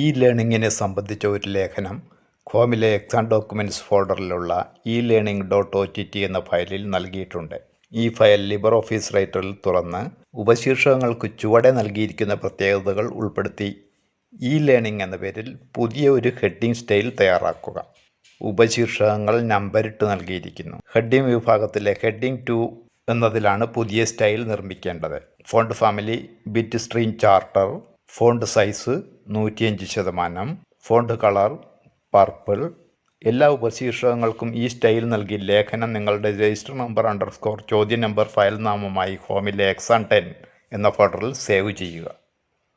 E ലേണിങ്ങിനെ സംബന്ധിച്ച ഒരു ലേഖനം ഹോമിലെ എക്സാം ഡോക്യുമെൻറ്റ്സ് ഫോൾഡറിലുള്ള e-learning.ott എന്ന ഫയലിൽ നൽകിയിട്ടുണ്ട്. ഈ ഫയൽ ലിബ്രിയോഫീസ് റൈറ്ററിൽ തുറന്ന് ഉപശീർഷകങ്ങൾക്ക് ചുവടെ നൽകിയിരിക്കുന്ന പ്രത്യേകതകൾ ഉൾപ്പെടുത്തി ഇ-ലേണിംഗ് എന്ന പേരിൽ പുതിയ ഒരു ഹെഡിംഗ് സ്റ്റൈൽ തയ്യാറാക്കുക. ഉപശീർഷകങ്ങൾ നമ്പരിട്ട് നൽകിയിരിക്കുന്നു. ഹെഡിംഗ് വിഭാഗത്തിലെ ഹെഡിംഗ് 2 എന്നതിലാണ് പുതിയ സ്റ്റൈൽ നിർമ്മിക്കേണ്ടത്. Font family bit stream charter, font size 105%, font colour purple. എല്ലാ ഉപശീർഷകങ്ങൾക്കും ഈ സ്റ്റൈൽ നൽകി ലേഖനം നിങ്ങളുടെ രജിസ്റ്റർ നമ്പർ _ ചോദ്യ നമ്പർ ഫയൽ നാമമായി ഹോമിലെ എക്സാം 10 എന്ന ഫോൾഡറിൽ സേവ് ചെയ്യുക.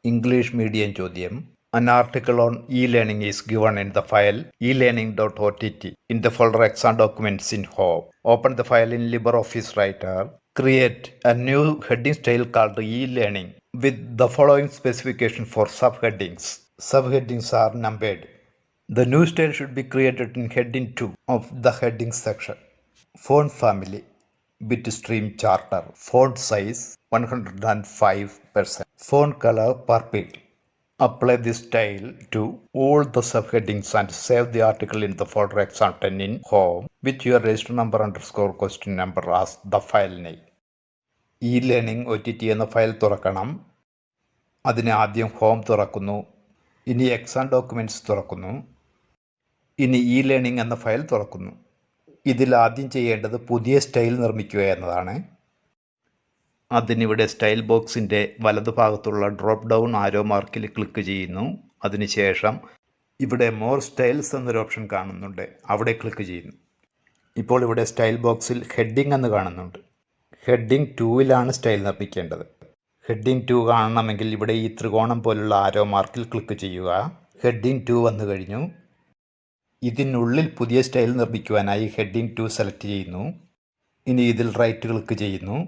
ഇംഗ്ലീഷ് മീഡിയം ചോദ്യം. An article on e-learning is given in the file e-learning.ott in the folder exam documents in home. Open the file in LibreOffice Writer. Create a new heading style called e-learning with the following specification for subheadings. Subheadings are numbered. The new style should be created in heading 2 of the heading section. Font family bitstream charter. Font size 105%. Font color purple. Apply this style to all the subheadings and save the article in the folder exam 10 in home with your register number _ question number as the file name. e-learning OTT എന്ന file തുറക്കണം. അതിന് ആദ്യം home തുറക്കുന്നു. ഇനി exam documents തുറക്കുന്നു. ഇനി e-learning എന്ന file തുറക്കുന്നു. ഇതിൽ ആദ്യം ചെയ്യേണ്ടത് പുതിയ സ്റ്റൈൽ നിർമ്മിക്കുക എന്നതാണ്. അതിനിവിടെ സ്റ്റൈൽ ബോക്സിൻ്റെ വലതുഭാഗത്തുള്ള ഡ്രോപ്പ് ഡൗൺ ആരോ മാർക്കിൽ ക്ലിക്ക് ചെയ്യുന്നു. അതിനുശേഷം ഇവിടെ മോർ സ്റ്റൈൽസ് എന്നൊരു ഓപ്ഷൻ കാണുന്നുണ്ട്, അവിടെ ക്ലിക്ക് ചെയ്യുന്നു. ഇപ്പോൾ ഇവിടെ സ്റ്റൈൽ ബോക്സിൽ ഹെഡിംഗ് എന്ന് കാണുന്നുണ്ട്. ഹെഡിംഗ് 2ലാണ് സ്റ്റൈൽ നിർമ്മിക്കേണ്ടത്. ഹെഡിംഗ് 2 കാണണമെങ്കിൽ ഇവിടെ ഈ ത്രികോണം പോലുള്ള ആരോ മാർക്കിൽ ക്ലിക്ക് ചെയ്യുക. ഹെഡിംഗ് 2 വന്നു കഴിഞ്ഞു. ഇതിനുള്ളിൽ പുതിയ സ്റ്റൈൽ നിർമ്മിക്കുവാനായി ഹെഡിംഗ് 2 സെലക്ട് ചെയ്യുന്നു. ഇനി ഇതിൽ റൈറ്റ് ക്ലിക്ക് ചെയ്യുന്നു.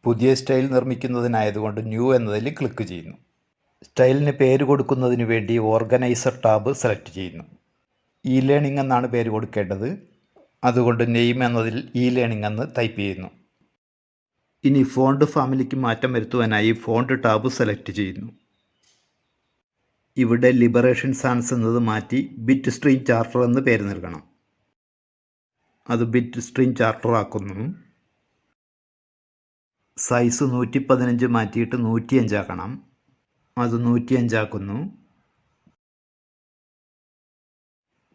പുതിയ സ്റ്റൈൽ നിർമ്മിക്കുന്നതിനായതുകൊണ്ട് ന്യൂ എന്നതിൽ ക്ലിക്ക് ചെയ്യുന്നു. സ്റ്റൈലിന് പേര് കൊടുക്കുന്നതിന് വേണ്ടി ഓർഗനൈസർ ടാബ് സെലക്ട് ചെയ്യുന്നു. e-learning എന്നാണ് പേര് കൊടുക്കേണ്ടത്. അതുകൊണ്ട് നെയിം എന്നതിൽ e-learning എന്ന് ടൈപ്പ് ചെയ്യുന്നു. ഇനി ഫോണ്ട് ഫാമിലിക്ക് മാറ്റം വരുത്തുവാനായി ഫോണ്ട് ടാബ് സെലക്ട് ചെയ്യുന്നു. ഇവിടെ ലിബറേഷൻ സാൻസ് എന്നത് മാറ്റി ബിറ്റ് സ്ട്രീം ചാർട്ടർ എന്ന് പേര് നൽകണം. അത് ബിറ്റ് സ്ട്രീം ചാർട്ടർ ആക്കുന്നു. സൈസ് 115 മാറ്റിയിട്ട് 105 ആക്കണം. അത് 105 ആക്കുന്നു.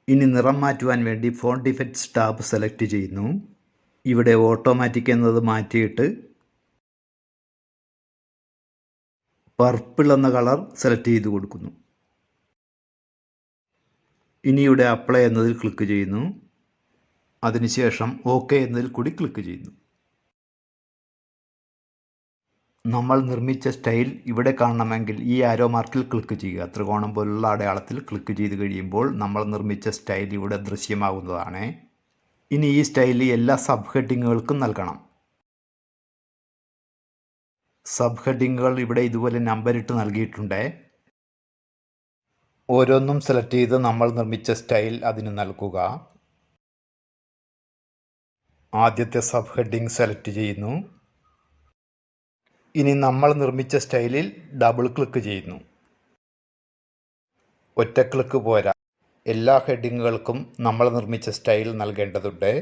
ഇനി നിറം മാറ്റുവാൻ വേണ്ടി ഫോണ്ട് ഇഫക്ട്സ് ടാബ് സെലക്ട് ചെയ്യുന്നു. ഇവിടെ ഓട്ടോമാറ്റിക് എന്നത് മാറ്റിയിട്ട് പർപ്പിൾ എന്ന കളർ സെലക്ട് ചെയ്ത് കൊടുക്കുന്നു. ഇനി ഇവിടെ അപ്ലൈ എന്നതിൽ ക്ലിക്ക് ചെയ്യുന്നു. അതിനുശേഷം ഓക്കെ എന്നതിൽ കൂടി ക്ലിക്ക് ചെയ്യുന്നു. നമ്മൾ നിർമ്മിച്ച സ്റ്റൈൽ ഇവിടെ കാണണമെങ്കിൽ ഈ ആരോ മാർക്കിൽ ക്ലിക്ക് ചെയ്യുക. ത്രികോണം പോലുള്ള അടയാളത്തിൽ ക്ലിക്ക് ചെയ്ത് കഴിയുമ്പോൾ നമ്മൾ നിർമ്മിച്ച സ്റ്റൈൽ ഇവിടെ ദൃശ്യമാകുന്നതാണ്. ഇനി ഈ സ്റ്റൈൽ എല്ലാ സബ് ഹെഡിങ്ങുകൾക്കും നൽകണം. സബ് ഹെഡിങ്ങുകൾ ഇവിടെ ഇതുപോലെ നമ്പരിട്ട് നൽകിയിട്ടുണ്ട്. ഓരോന്നും സെലക്ട് ചെയ്ത് നമ്മൾ നിർമ്മിച്ച സ്റ്റൈൽ അതിന് നൽകുക. ആദ്യത്തെ സബ് ഹെഡിങ് സെലക്ട് ചെയ്യുന്നു. ഇനി നമ്മൾ നിർമ്മിച്ച സ്റ്റൈലിൽ ഡബിൾ ക്ലിക്ക് ചെയ്യുന്നു. ഒറ്റ ക്ലിക്ക് പോരാ, എല്ലാ ഹെഡിങ്ങുകൾക്കും നമ്മൾ നിർമ്മിച്ച സ്റ്റൈൽ നൽകേണ്ടതുണ്ട്.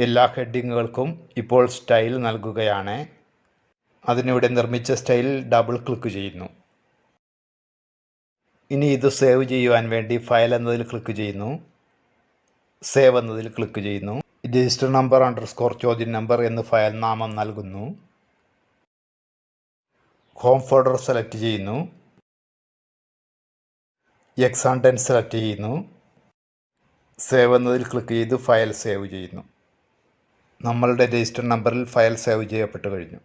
എല്ലാ ഹെഡിങ്ങുകൾക്കും ഇപ്പോൾ സ്റ്റൈൽ നൽകുകയാണ്. അതിനിവിടെ നിർമ്മിച്ച സ്റ്റൈലിൽ ഡബിൾ ക്ലിക്ക് ചെയ്യുന്നു. ഇനി ഇത് സേവ് ചെയ്യുവാൻ വേണ്ടി ഫയൽ എന്നതിൽ ക്ലിക്ക് ചെയ്യുന്നു. സേവ് എന്നതിൽ ക്ലിക്ക് ചെയ്യുന്നു. രജിസ്റ്റർ നമ്പർ _ ചോദ്യ നമ്പർ എന്ന് ഫയൽ നാമം നൽകുന്നു. ഹോം ഫോൾഡർ സെലക്ട് ചെയ്യുന്നു. എക്സാം 10 സെലക്ട് ചെയ്യുന്നു. സേവ് എന്നതിൽ ക്ലിക്ക് ചെയ്ത് ഫയൽ സേവ് ചെയ്യുന്നു. നമ്മളുടെ രജിസ്റ്റർ നമ്പറിൽ ഫയൽ സേവ് ചെയ്യപ്പെട്ട് കഴിഞ്ഞു.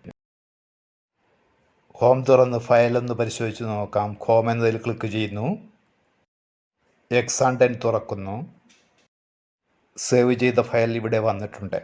ഹോം തുറന്ന് ഫയൽ ഒന്ന് പരിശോധിച്ച് നോക്കാം. ഹോം എന്നതിൽ ക്ലിക്ക് ചെയ്യുന്നു. എക്സാം 10 തുറക്കുന്നു. സേവ് ചെയ്ത ഫയൽ ഇവിടെ വന്നിട്ടുണ്ട്.